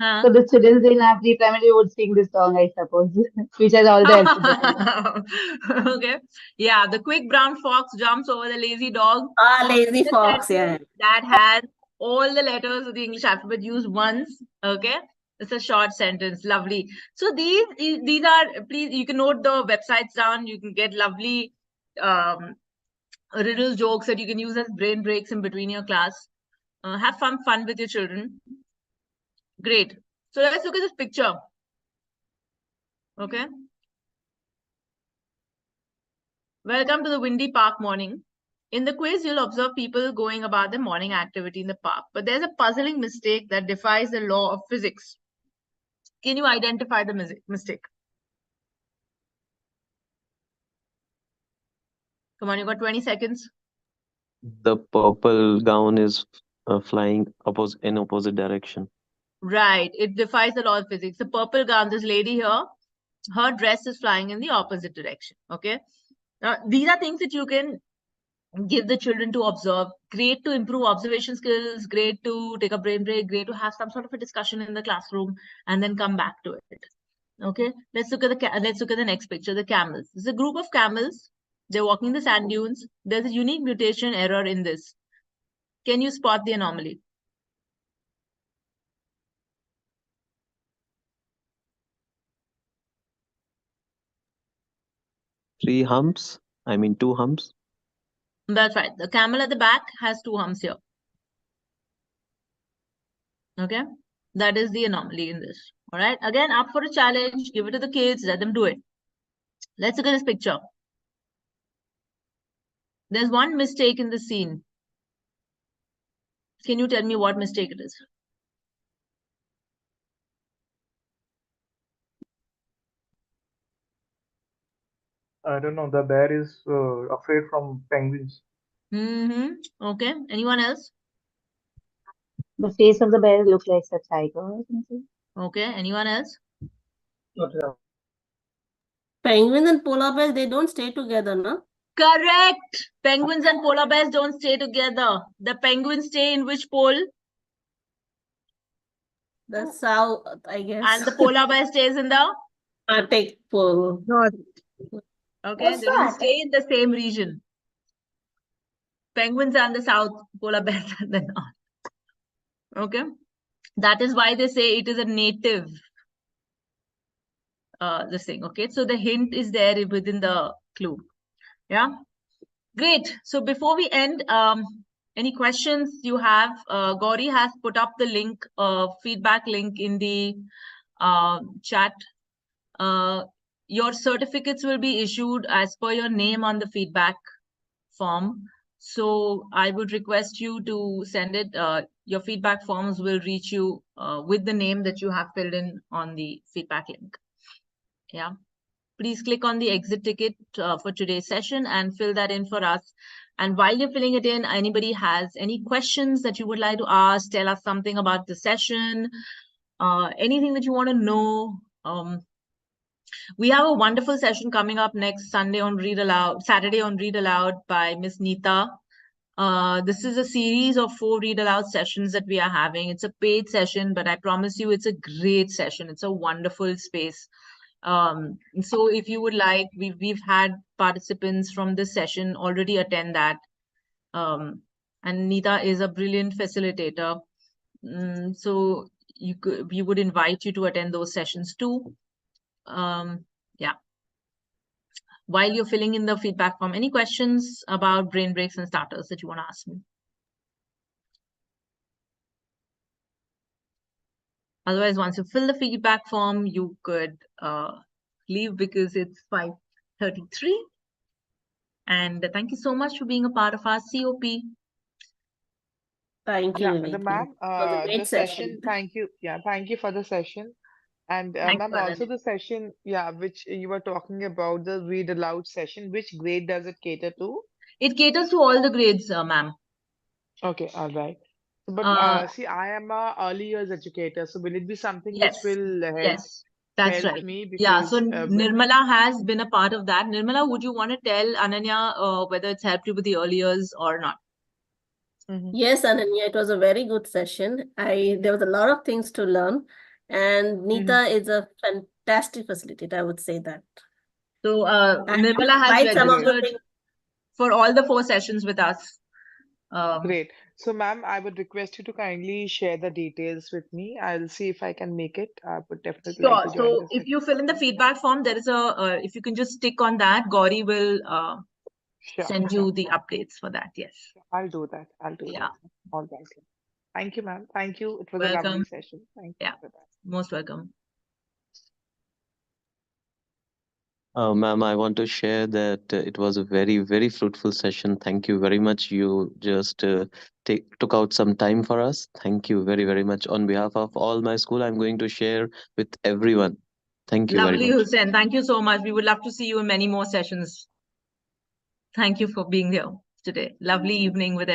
Huh? so the students in our pre-primary would sing this song, I suppose, which has all the alphabet. Okay. Yeah, the quick brown fox jumps over the lazy dog. Lazy The fox, yeah. sentence that has all the letters of the English alphabet used once. Okay. It's a short sentence. Lovely. So these are, please, you can note the websites down. You can get lovely riddle jokes that you can use as brain breaks in between your class. Have fun with your children. Great. So let's look at this picture. Okay. Welcome to the windy park morning. In the quiz, you'll observe people going about their morning activity in the park. But there's a puzzling mistake that defies the law of physics. Can you identify the mistake? Come on, you got 20 seconds. The purple gown is flying in opposite direction. Right. It defies the law of physics. The purple gown, this lady here, her dress is flying in the opposite direction. Okay. Now, these are things that you can give the children to observe. Great to improve observation skills, great to take a brain break, great to have some sort of a discussion in the classroom and then come back to it. Okay, let's look at the next picture. The camels. This is a group of camels. They're walking the sand dunes. There's a unique mutation error in this. Can you spot the anomaly? Two humps. That's right. The camel at the back has 2 humps here. Okay, that is the anomaly in this. All right, again, up for a challenge. Give it to the kids. Let them do it. Let's look at this picture. There's one mistake in the scene. Can you tell me what mistake it is? I don't know. The bear is afraid from penguins. Okay. Anyone else? The face of the bear looks like a tiger or something. Okay. Anyone else? Penguins and polar bears, they don't stay together, no? Correct. Penguins and polar bears don't stay together. The penguins stay in which pole? The south, I guess. And the polar bear stays in the Arctic pole. North. okay. They don't stay in the same region. Penguins are in the south, polar bears are in the north. Okay. That is why they say it is a native this thing. Okay. So the hint is there within the clue. Yeah. Great. So before we end, any questions you have? Gauri has put up the link, feedback link in the chat. Your certificates will be issued as per your name on the feedback form. So I would request you to send it. Your feedback forms will reach you with the name that you have filled in on the feedback link. Yeah. Please click on the exit ticket for today's session and fill that in for us. And while you're filling it in, anybody has any questions that you would like to ask, tell us something about the session, anything that you want to know. We have a wonderful session coming up next Saturday on Read Aloud by Miss Neeta. This is a series of 4 read aloud sessions that we are having. It's a paid session, but I promise you it's a great session. It's a wonderful space. So if you would like, we've had participants from this session already attend that. And Neeta is a brilliant facilitator. So we would invite you to attend those sessions too. Yeah. While you're filling in the feedback form, any questions about brain breaks and starters that you want to ask me? Otherwise, once you fill the feedback form, you could leave because it's 5:33. And thank you so much for being a part of our COP. Thank you, Yeah, Viveki. ma'am, It was a the great session, session. thank you. Yeah, thank you for the session. And Thank ma'am, you, also Ananya. the session, yeah, which you were talking about, the read aloud session, which grade does it cater to? It caters to all the grades, ma'am. Okay, all right. But see, I am a early years educator, so will it be something which Yes, will yes, that's help right. me? Yeah, so Because Nirmala has been a part of that. Nirmala, would you want to tell Ananya whether it's helped you with the early years or not? Yes, Ananya, it was a very good session. There was a lot of things to learn, and Neeta is a fantastic facilitator, I would say that. So I Nirmala has tried some of the registered things. for all the 4 sessions with us. Great. So, ma'am, I would request you to kindly share the details with me. I'll see if I can make it. I would definitely like Sure. to join So this if you session. fill in the feedback form, there is if you can just tick on that, Gauri will Sure, send sure. you the updates for that. Yes. I'll do that. I'll do Yeah. that. All right. Thank you, ma'am. Thank you. It was a Welcome. lovely session. Thank you Yeah. for that. Most welcome. Ma'am, I want to share that it was a very, very fruitful session. Thank you very much. You just took out some time for us. Thank you very, very much. On behalf of all my school, I'm going to share with everyone. Thank you very Lovely, much. Hussein. Thank you so much. We would love to see you in many more sessions. Thank you for being here today. Lovely evening with everyone.